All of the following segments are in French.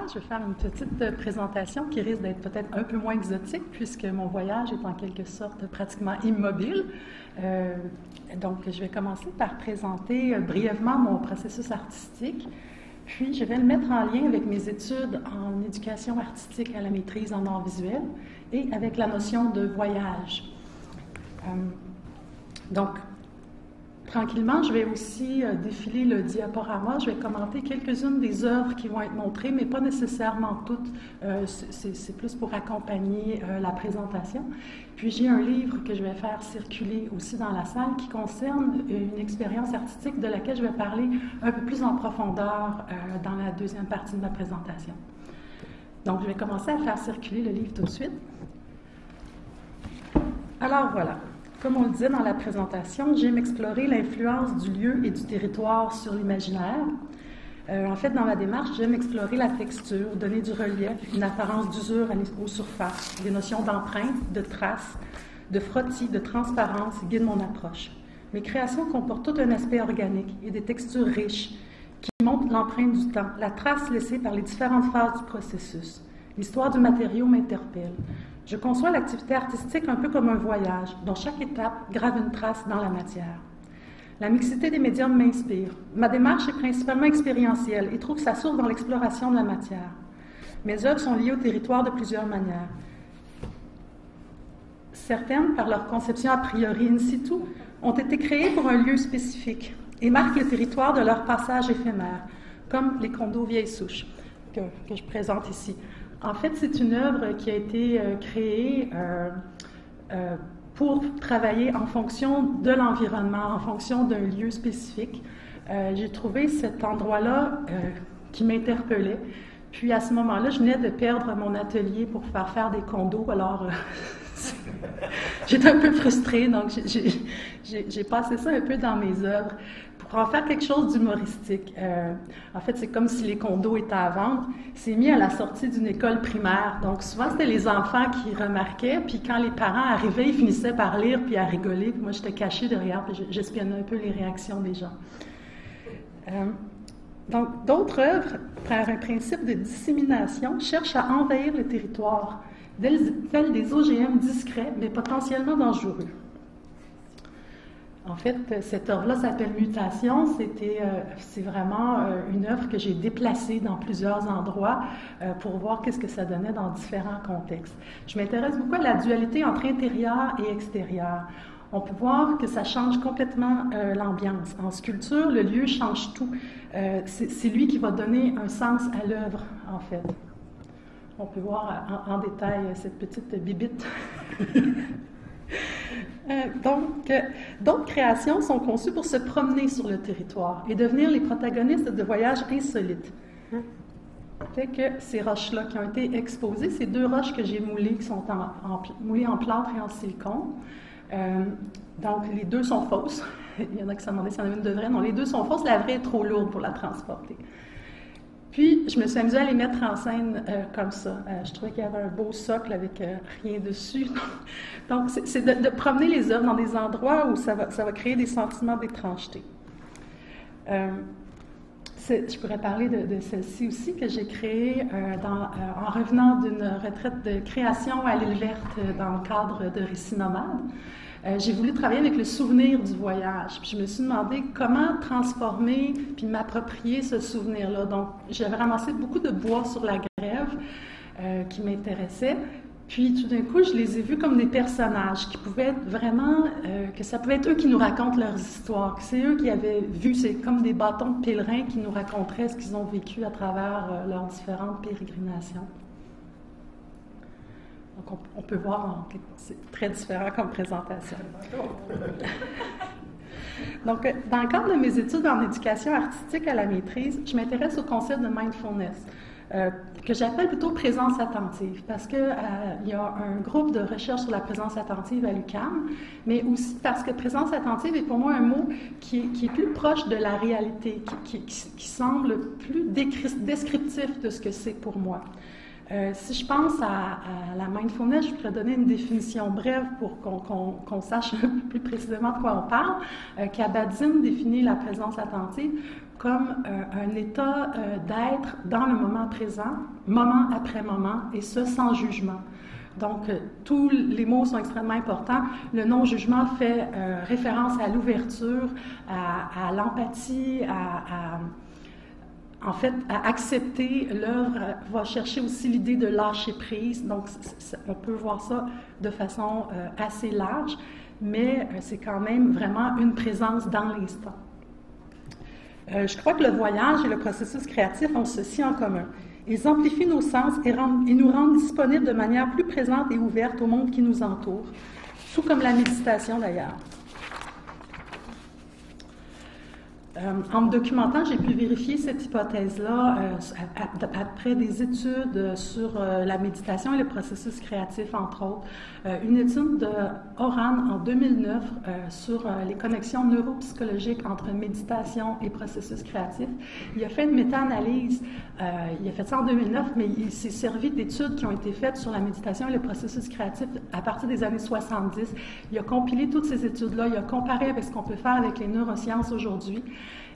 je vais faire une petite présentation qui risque d'être peut-être un peu moins exotique puisque mon voyage est en quelque sorte pratiquement immobile. Donc, je vais commencer par présenter brièvement mon processus artistique, puis je vais le mettre en lien avec mes études en éducation artistique à la maîtrise en arts visuels et avec la notion de voyage. Donc, tranquillement, je vais aussi défiler le diaporama. Je vais commenter quelques-unes des œuvres qui vont être montrées, mais pas nécessairement toutes. C'est plus pour accompagner la présentation. Puis j'ai un livre que je vais faire circuler aussi dans la salle qui concerne une expérience artistique de laquelle je vais parler un peu plus en profondeur dans la deuxième partie de ma présentation. Donc, je vais commencer à faire circuler le livre tout de suite. Alors voilà. Comme on le disait dans la présentation, j'aime explorer l'influence du lieu et du territoire sur l'imaginaire. En fait, dans ma démarche, j'aime explorer la texture, donner du relief, une apparence d'usure aux surfaces, des notions d'empreinte, de traces, de frottis, de transparence guident mon approche. Mes créations comportent tout un aspect organique et des textures riches qui montrent l'empreinte du temps, la trace laissée par les différentes phases du processus. L'histoire du matériau m'interpelle. Je conçois l'activité artistique un peu comme un voyage, dont chaque étape grave une trace dans la matière. La mixité des médiums m'inspire. Ma démarche est principalement expérientielle et trouve sa source dans l'exploration de la matière. Mes œuvres sont liées au territoire de plusieurs manières. Certaines, par leur conception a priori in situ, ont été créées pour un lieu spécifique et marquent le territoire de leur passage éphémère, comme les condos vieilles souches que je présente ici. En fait, c'est une œuvre qui a été créée pour travailler en fonction de l'environnement, en fonction d'un lieu spécifique. J'ai trouvé cet endroit-là qui m'interpellait. Puis à ce moment-là, je venais de perdre mon atelier pour faire des condos. Alors, j'étais un peu frustrée, donc j'ai passé ça un peu dans mes œuvres pour en faire quelque chose d'humoristique. En fait, c'est comme si les condos étaient à vendre. C'est mis à la sortie d'une école primaire. Donc, souvent, c'était les enfants qui remarquaient, puis quand les parents arrivaient, ils finissaient par lire puis à rigoler. Puis moi, j'étais cachée derrière, puis j'espionnais un peu les réactions des gens. Donc, d'autres œuvres, par un principe de dissémination, cherchent à envahir le territoire, tels des OGM discrets, mais potentiellement dangereux. En fait, cette œuvre-là s'appelle Mutation. C'est vraiment une œuvre que j'ai déplacée dans plusieurs endroits pour voir qu'est-ce que ça donnait dans différents contextes. Je m'intéresse beaucoup à la dualité entre intérieur et extérieur. On peut voir que ça change complètement l'ambiance. En sculpture, le lieu change tout. C'est lui qui va donner un sens à l'œuvre, en fait. On peut voir en détail cette petite bibite. Donc, d'autres créations sont conçues pour se promener sur le territoire et devenir les protagonistes de voyages insolites. Fait que ces roches-là qui ont été exposées, ces deux roches que j'ai moulées, qui sont moulées en plâtre et en silicone, donc les deux sont fausses. Il y en a qui se demandaient s'il y en avait une de vraie. Non, les deux sont fausses. La vraie est trop lourde pour la transporter. Puis, je me suis amusée à les mettre en scène comme ça. Je trouvais qu'il y avait un beau socle avec rien dessus. Donc, c'est de promener les œuvres dans des endroits où ça va créer des sentiments d'étrangeté. Je pourrais parler de celle-ci aussi, que j'ai créée en revenant d'une retraite de création à l'île verte dans le cadre de Récits nomades. J'ai voulu travailler avec le souvenir du voyage. Puis je me suis demandé comment transformer puis m'approprier ce souvenir-là. Donc, j'avais ramassé beaucoup de bois sur la grève qui m'intéressait. Puis tout d'un coup, je les ai vus comme des personnages qui pouvaient être vraiment, que ça pouvait être eux qui nous racontent leurs histoires, que c'est eux qui avaient vu, c'est comme des bâtons de pèlerins qui nous raconteraient ce qu'ils ont vécu à travers leurs différentes pérégrinations. Donc, on peut voir, c'est très différent comme présentation. Donc, dans le cadre de mes études en éducation artistique à la maîtrise, je m'intéresse au concept de mindfulness, que j'appelle plutôt présence attentive, parce qu'il y a un groupe de recherche sur la présence attentive à l'UQAM, mais aussi parce que présence attentive est pour moi un mot qui est plus proche de la réalité, qui semble plus descriptif de ce que c'est pour moi. Si je pense à la mindfulness, je pourrais donner une définition brève pour qu'on sache un peu plus précisément de quoi on parle. Kabat-Zinn définit la présence attentive comme un état d'être dans le moment présent, moment après moment, et ce, sans jugement. Donc, tous les mots sont extrêmement importants. Le non-jugement fait référence à l'ouverture, à l'empathie, en fait, à accepter l'œuvre, va chercher aussi l'idée de lâcher prise. Donc, on peut voir ça de façon assez large, mais c'est quand même vraiment une présence dans l'instant. Je crois que le voyage et le processus créatif ont ceci en commun. Ils amplifient nos sens et nous rendent disponibles de manière plus présente et ouverte au monde qui nous entoure, tout comme la méditation d'ailleurs. En me documentant, j'ai pu vérifier cette hypothèse-là après des études sur la méditation et le processus créatif, entre autres. Une étude de Horan en 2009 sur les connexions neuropsychologiques entre méditation et processus créatif. Il a fait une méta-analyse. Il a fait ça en 2009, mais il s'est servi d'études qui ont été faites sur la méditation et le processus créatif à partir des années 70. Il a compilé toutes ces études-là, il a comparé avec ce qu'on peut faire avec les neurosciences aujourd'hui.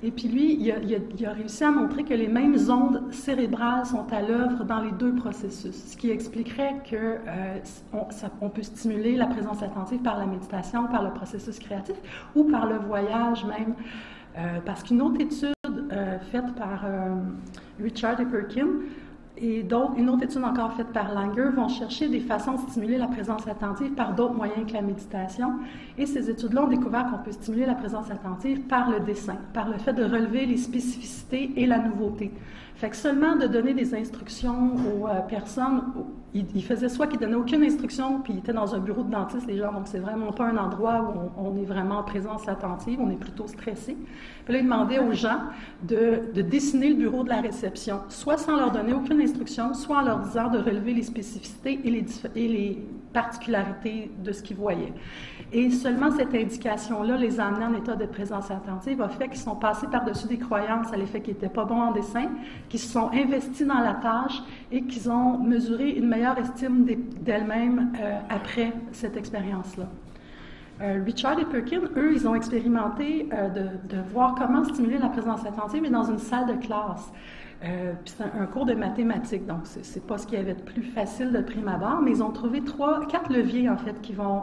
Et puis lui, il a réussi à montrer que les mêmes ondes cérébrales sont à l'œuvre dans les deux processus, ce qui expliquerait qu'on peut stimuler la présence attentive par la méditation, par le processus créatif ou par le voyage même. Parce qu'une autre étude faite par Richard et Perkin et une autre étude encore faite par Langer vont chercher des façons de stimuler la présence attentive par d'autres moyens que la méditation. Et ces études-là ont découvert qu'on peut stimuler la présence attentive par le dessin, par le fait de relever les spécificités et la nouveauté. Fait que seulement de donner des instructions aux personnes, il faisait soit qu'il donnait aucune instruction, puis il était dans un bureau de dentiste, les gens, donc c'est vraiment pas un endroit où on est vraiment en présence attentive, on est plutôt stressé. Puis là, il demandait aux gens de dessiner le bureau de la réception, soit sans leur donner aucune instruction, soit en leur disant de relever les spécificités et les particularités de ce qu'ils voyaient. Et seulement cette indication-là les a amenés en état de présence attentive, a fait qu'ils sont passés par-dessus des croyances à l'effet qu'ils n'étaient pas bons en dessin, qu'ils se sont investis dans la tâche et qu'ils ont mesuré une meilleure estime d'elles-mêmes après cette expérience-là. Richard et Perkin, eux, ils ont expérimenté de voir comment stimuler la présence attentive, mais dans une salle de classe. Puis c'est un cours de mathématiques, donc c'est pas ce qu'il y avait de plus facile de prime abord, mais ils ont trouvé 4 leviers, en fait, qui vont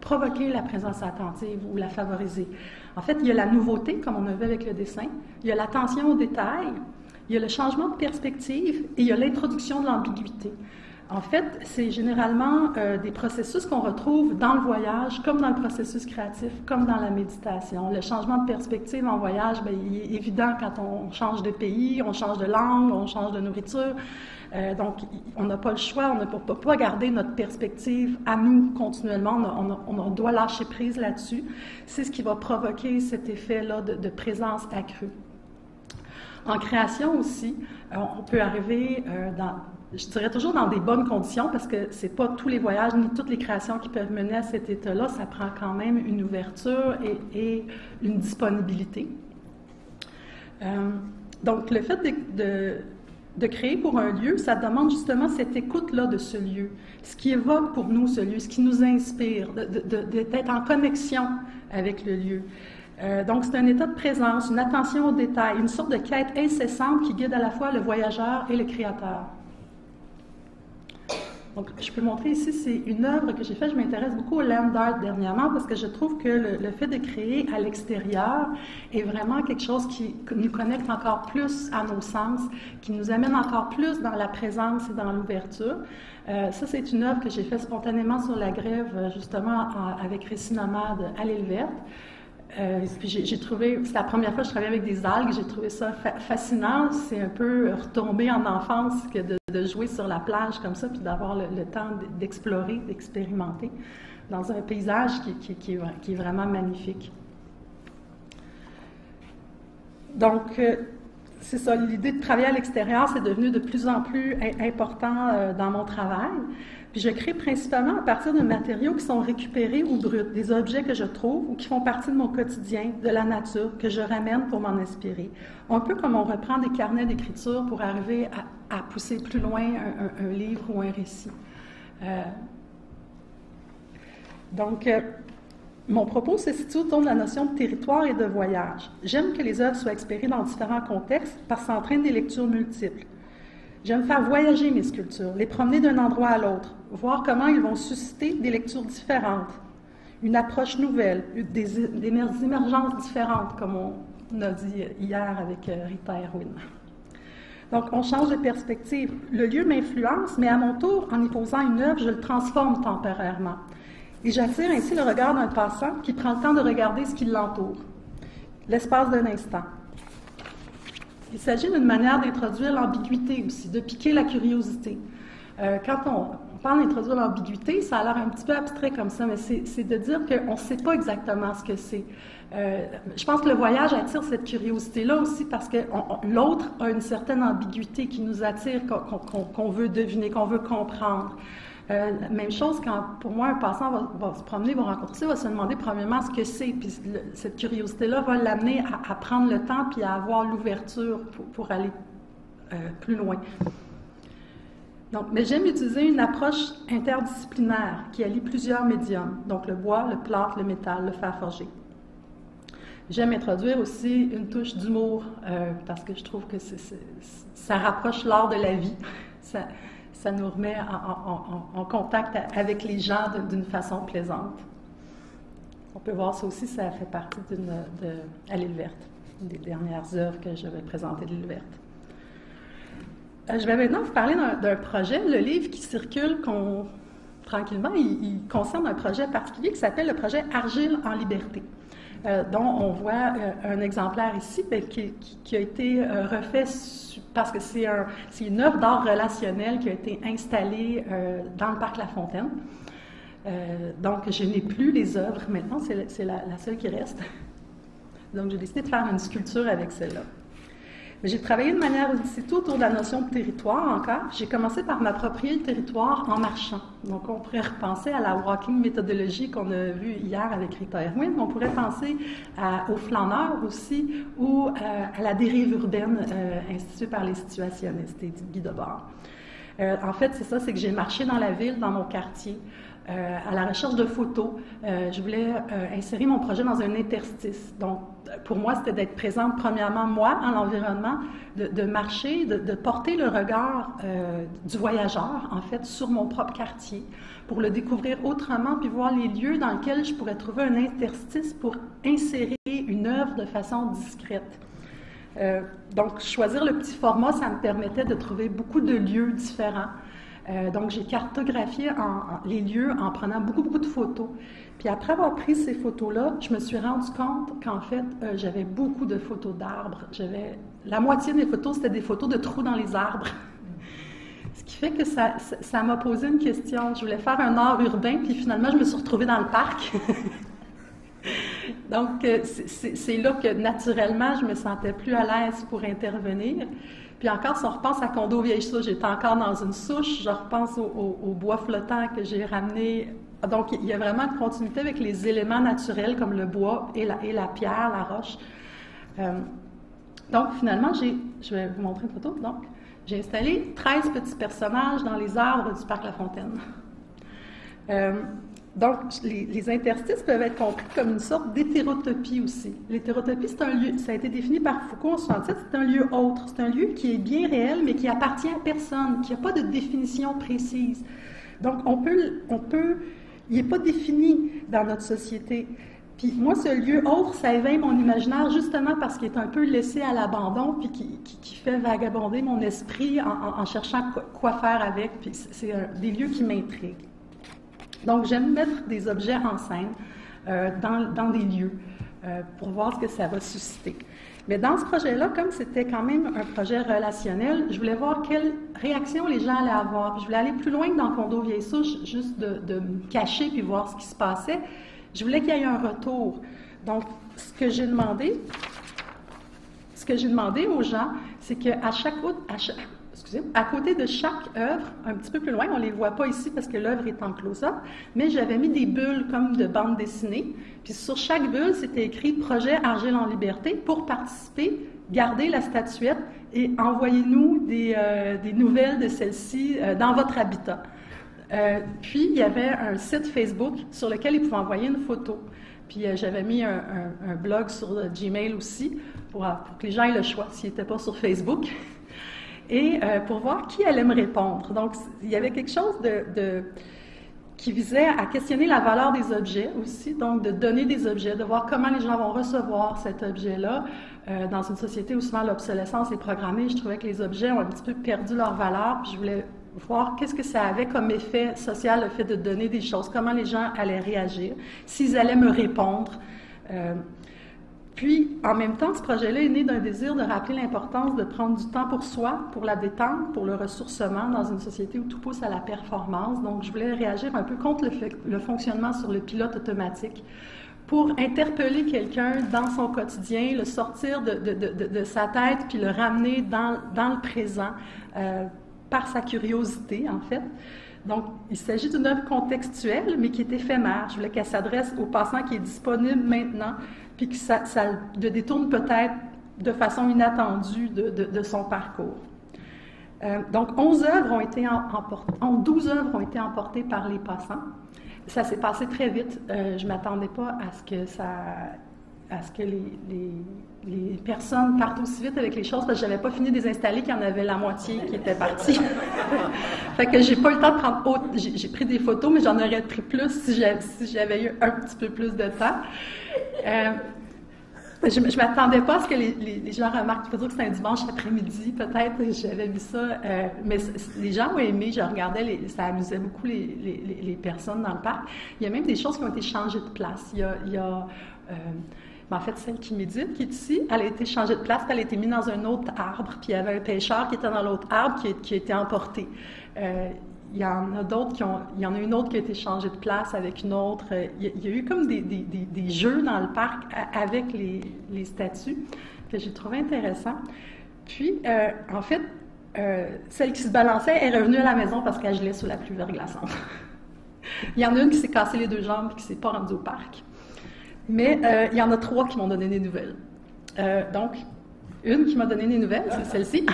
provoquer la présence attentive ou la favoriser. En fait, il y a la nouveauté, comme on a vu avec le dessin, il y a l'attention aux détails, il y a le changement de perspective et il y a l'introduction de l'ambiguïté. En fait, c'est généralement des processus qu'on retrouve dans le voyage, comme dans le processus créatif, comme dans la méditation. Le changement de perspective en voyage, bien, il est évident quand on change de pays, on change de langue, on change de nourriture. Donc, on n'a pas le choix, on ne peut pas garder notre perspective à nous continuellement, on doit lâcher prise là-dessus. C'est ce qui va provoquer cet effet-là de présence accrue. En création aussi, on peut arriver je dirais toujours dans des bonnes conditions, parce que ce n'est pas tous les voyages ni toutes les créations qui peuvent mener à cet état-là. Ça prend quand même une ouverture et une disponibilité. Donc, le fait de créer pour un lieu, ça demande justement cette écoute-là de ce lieu, ce qui évoque pour nous ce lieu, ce qui nous inspire, d'être en connexion avec le lieu. Donc, c'est un état de présence, une attention aux détails, une sorte de quête incessante qui guide à la fois le voyageur et le créateur. Donc, je peux montrer ici, c'est une œuvre que j'ai faite. Je m'intéresse beaucoup au land art dernièrement parce que je trouve que le fait de créer à l'extérieur est vraiment quelque chose qui nous connecte encore plus à nos sens, qui nous amène encore plus dans la présence et dans l'ouverture. Ça, c'est une œuvre que j'ai faite spontanément sur la grève, justement, avec Récit Nomade à l'Île Verte. Puis j'ai trouvé, c'est la première fois que je travaillais avec des algues, j'ai trouvé ça fascinant. C'est un peu retomber en enfance que de jouer sur la plage comme ça, puis d'avoir le temps d'explorer, d'expérimenter dans un paysage qui est vraiment magnifique. Donc, c'est ça, l'idée de travailler à l'extérieur, c'est devenu de plus en plus important dans mon travail. Puis je crée principalement à partir de matériaux qui sont récupérés ou bruts, des objets que je trouve ou qui font partie de mon quotidien, de la nature, que je ramène pour m'en inspirer. Un peu comme on reprend des carnets d'écriture pour arriver à pousser plus loin un livre ou un récit. Donc, mon propos se situe autour de la notion de territoire et de voyage. J'aime que les œuvres soient expérées dans différents contextes parce que ça entraîne des lectures multiples. J'aime faire voyager mes sculptures, les promener d'un endroit à l'autre, voir comment ils vont susciter des lectures différentes, une approche nouvelle, des émergences différentes, comme on a dit hier avec Rita Erwin. Donc, on change de perspective. Le lieu m'influence, mais à mon tour, en y posant une œuvre, je le transforme temporairement. Et j'attire ainsi le regard d'un passant qui prend le temps de regarder ce qui l'entoure, l'espace d'un instant. Il s'agit d'une manière d'introduire l'ambiguïté aussi, de piquer la curiosité. Quand on parle d'introduire l'ambiguïté, ça a l'air un petit peu abstrait comme ça, mais c'est de dire qu'on ne sait pas exactement ce que c'est. Je pense que le voyage attire cette curiosité-là aussi parce que l'autre a une certaine ambiguïté qui nous attire, qu'on veut deviner, qu'on veut comprendre. Même chose quand, pour moi, un passant va se promener, va rencontrer ça, va se demander premièrement ce que c'est, puis cette curiosité-là va l'amener à prendre le temps puis à avoir l'ouverture pour aller plus loin. Donc, mais j'aime utiliser une approche interdisciplinaire qui allie plusieurs médiums, donc le bois, le plâtre, le métal, le fer forgé. J'aime introduire aussi une touche d'humour parce que je trouve que ça rapproche l'art de la vie. Ça nous remet en contact avec les gens d'une façon plaisante. On peut voir ça aussi, ça fait partie à l'île verte, une des dernières œuvres que je vais présenter de l'île verte. Je vais maintenant vous parler d'un projet, le livre qui circule tranquillement, il concerne un projet particulier qui s'appelle le projet Argile en liberté, dont on voit un exemplaire ici qui a été refait parce que c'est une œuvre d'art relationnel qui a été installée dans le parc La Fontaine. Donc, je n'ai plus les œuvres maintenant, c'est la seule qui reste. Donc, j'ai décidé de faire une sculpture avec celle-là. Mais j'ai travaillé de manière tout autour de la notion de territoire encore. J'ai commencé par m'approprier le territoire en marchant. Donc, on pourrait repenser à la walking méthodologie qu'on a vue hier avec Rita Erwin. On pourrait penser aux flâneurs aussi ou à la dérive urbaine instituée par les situationnistes et guides de bord. En fait, c'est ça, c'est que j'ai marché dans la ville, dans mon quartier, à la recherche de photos. Je voulais insérer mon projet dans un interstice. Donc, pour moi, c'était d'être présente, premièrement, moi, en environnement, de marcher, de porter le regard du voyageur, en fait, sur mon propre quartier, pour le découvrir autrement, puis voir les lieux dans lesquels je pourrais trouver un interstice pour insérer une œuvre de façon discrète. Donc, choisir le petit format, ça me permettait de trouver beaucoup de lieux différents. Donc, j'ai cartographié les lieux en prenant beaucoup de photos. Puis après avoir pris ces photos-là, je me suis rendu compte qu'en fait, j'avais beaucoup de photos d'arbres. La moitié des photos, c'était des photos de trous dans les arbres. Ce qui fait que ça m'a posé une question. Je voulais faire un art urbain, puis finalement, je me suis retrouvée dans le parc. Donc, c'est là que, naturellement, je me sentais plus à l'aise pour intervenir. Puis encore, si on repense à Condo Vieille Souche, j'étais encore dans une souche, je repense au bois flottant que j'ai ramené. Donc, il y a vraiment une continuité avec les éléments naturels comme le bois et la pierre, la roche. Donc, finalement, je vais vous montrer une photo. Donc, j'ai installé 13 petits personnages dans les arbres du parc La Fontaine. Donc, les interstices peuvent être compris comme une sorte d'hétérotopie aussi. L'hétérotopie, c'est un lieu, ça a été défini par Foucault en 1967, c'est un lieu autre. C'est un lieu qui est bien réel, mais qui appartient à personne, qui n'a pas de définition précise. Donc, il n'est pas défini dans notre société. Puis moi, ce lieu autre, ça éveille mon imaginaire justement parce qu'il est un peu laissé à l'abandon, puis qui fait vagabonder mon esprit en cherchant quoi faire avec. Puis c'est des lieux qui m'intriguent. Donc, j'aime mettre des objets en scène dans des lieux pour voir ce que ça va susciter. Mais dans ce projet-là, comme c'était quand même un projet relationnel, je voulais voir quelle réaction les gens allaient avoir. Puis je voulais aller plus loin que dans Condo Vieille Souche, juste de me cacher puis voir ce qui se passait. Je voulais qu'il y ait un retour. Donc, ce que j'ai demandé aux gens, c'est qu'à à côté de chaque œuvre, un petit peu plus loin, on ne les voit pas ici parce que l'œuvre est en close-up, mais j'avais mis des bulles comme de bande dessinée. Puis sur chaque bulle, c'était écrit « Projet Argile en liberté » pour participer gardez la statuette et envoyez-nous des nouvelles de celle-ci dans votre habitat. Puis, il y avait un site Facebook sur lequel ils pouvaient envoyer une photo. Puis, j'avais mis un blog sur Gmail aussi pour que les gens aient le choix s'ils n'étaient pas sur Facebook. Et pour voir qui allait me répondre. Donc, il y avait quelque chose qui visait à questionner la valeur des objets aussi, donc de donner des objets, de voir comment les gens vont recevoir cet objet-là. Dans une société où souvent l'obsolescence est programmée, je trouvais que les objets ont un petit peu perdu leur valeur, puis je voulais voir qu'est-ce que ça avait comme effet social, le fait de donner des choses, comment les gens allaient réagir, s'ils allaient me répondre. Puis, en même temps, ce projet-là est né d'un désir de rappeler l'importance de prendre du temps pour soi, pour la détente, pour le ressourcement dans une société où tout pousse à la performance. Donc, je voulais réagir un peu contre le fonctionnement sur le pilote automatique pour interpeller quelqu'un dans son quotidien, le sortir de sa tête puis le ramener dans le présent par sa curiosité, en fait. Donc, il s'agit d'une œuvre contextuelle, mais qui est éphémère. Je voulais qu'elle s'adresse au passant qui est disponible maintenant, puis que ça le détourne peut-être de façon inattendue de son parcours. Donc, 12 œuvres ont été emportées par les passants. Ça s'est passé très vite. Je ne m'attendais pas à ce que les personnes partent aussi vite avec les choses, parce que je n'avais pas fini de les installer, qu'il y en avait la moitié qui était partie. Fait que j'ai pas eu le temps de prendre j'ai pris des photos, mais j'en aurais pris plus si j'avais eu un petit peu plus de temps. Je ne m'attendais pas à ce que les gens remarquent. Il faut dire que c'est un dimanche après-midi, peut-être, j'avais vu ça. Mais les gens ont aimé, je regardais, ça amusait beaucoup les personnes dans le parc. Il y a même des choses qui ont été changées de place. En fait, celle qui médite, qui est ici, elle a été changée de place, puis elle a été mise dans un autre arbre, puis il y avait un pêcheur qui était dans l'autre arbre qui a été emporté. Il y en a d'autres il y en a une autre qui a été changée de place avec une autre. Il y a eu comme des jeux dans le parc avec les statues que j'ai trouvé intéressants. Puis, en fait, celle qui se balançait est revenue à la maison parce qu'elle gelait sous la pluie verglaçante. Il y en a une qui s'est cassé les deux jambes et qui ne s'est pas rendue au parc. Mais il y en a 3 qui m'ont donné des nouvelles. Donc, une qui m'a donné des nouvelles, c'est celle-ci.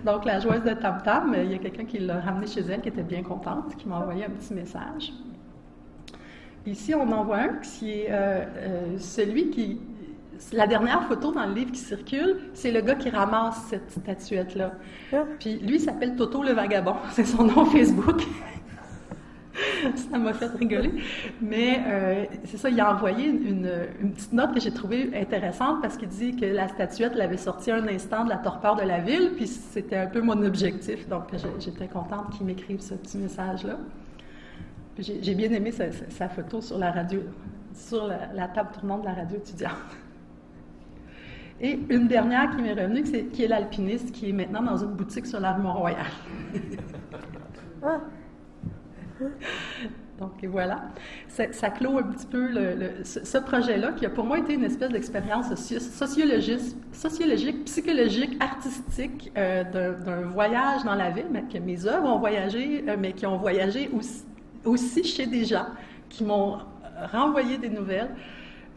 Donc, la joueuse de Tam Tam, il y a quelqu'un qui l'a ramenée chez elle, qui était bien contente, qui m'a envoyé un petit message. Ici, on en voit un qui est celui qui... La dernière photo dans le livre qui circule, c'est le gars qui ramasse cette statuette-là. Puis lui, il s'appelle Toto le Vagabond. C'est son nom Facebook. Ça m'a fait rigoler. Mais c'est ça, il a envoyé une petite note que j'ai trouvée intéressante parce qu'il dit que la statuette l'avait sorti un instant de la torpeur de la ville, puis c'était un peu mon objectif. Donc, j'étais contente qu'il m'écrive ce petit message-là. J'ai bien aimé sa photo sur la radio, sur la table tournante de la radio étudiante. Et une dernière qui m'est revenue, qui est l'alpiniste, qui est maintenant dans une boutique sur la rue Mont-Royal. Donc, et voilà. Ça clôt un petit peu ce projet-là, qui a pour moi été une espèce d'expérience sociologique, psychologique, artistique d'un voyage dans la ville, mais que mes œuvres ont voyagé, mais qui ont voyagé aussi chez des gens qui m'ont renvoyé des nouvelles.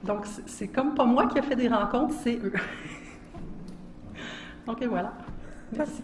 Donc, c'est comme pas moi qui ai fait des rencontres, c'est eux. Donc, et voilà. Merci.